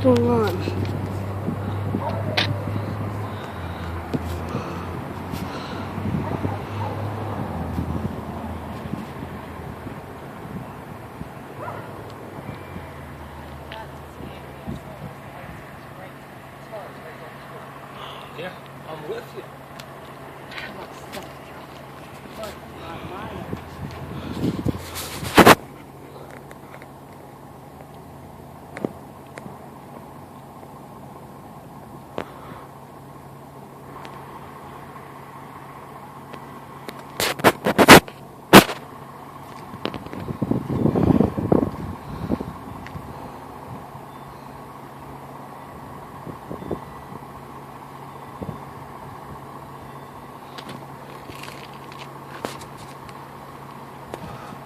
going on? Yeah, I'm with you.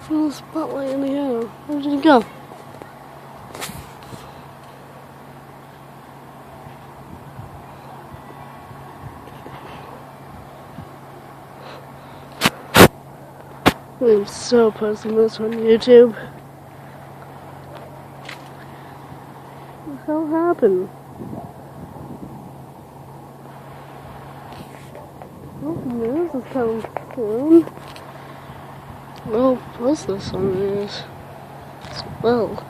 Feel the spotlight in the air. Where did it go? I'm so posting this on YouTube. What the hell happened? Oh, the news is coming soon. I'll post this on the news as well.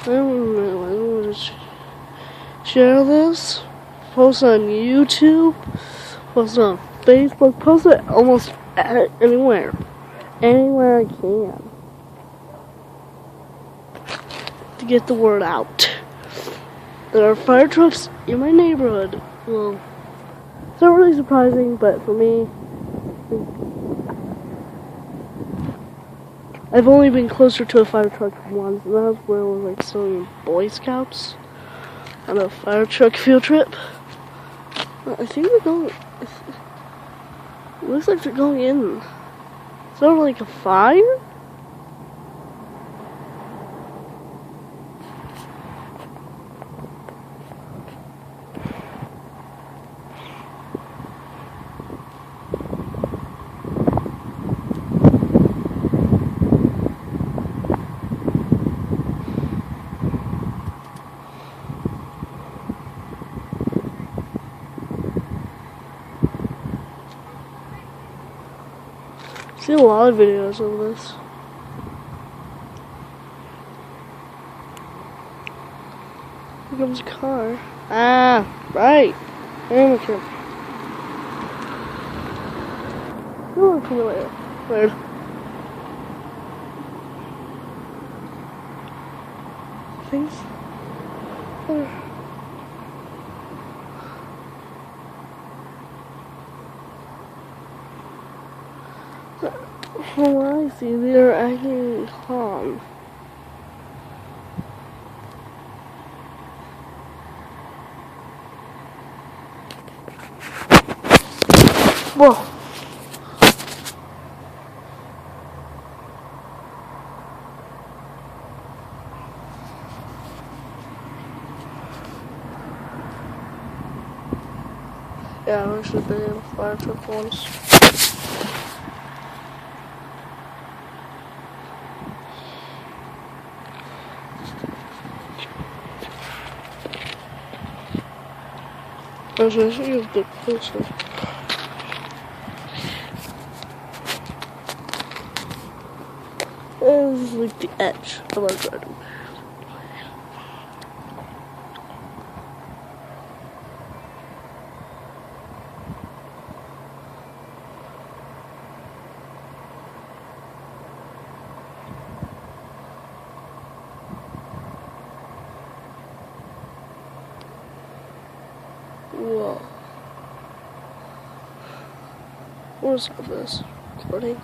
I don't know. I don't want to share this. Post on YouTube. Post on Facebook. Post it almost anywhere. Anywhere I can. To get the word out. There are fire trucks in my neighborhood. Well, it's not really surprising, but for me, I've only been closer to a fire truck once, and that was where I was like still in Boy Scouts on a fire truck field trip. I think they're going. It looks like they're going in. Is there like a fire? I've seen a lot of videos of this. Here comes a car. Ah, right. Amateur. Oh, come later. Weird. Things. From what I see, they're acting calm. Whoa. Yeah, I wish I'd been in a fire truck once. I should get a bit closer. This is like the edge of our garden. Whoa. What is all this? Recording?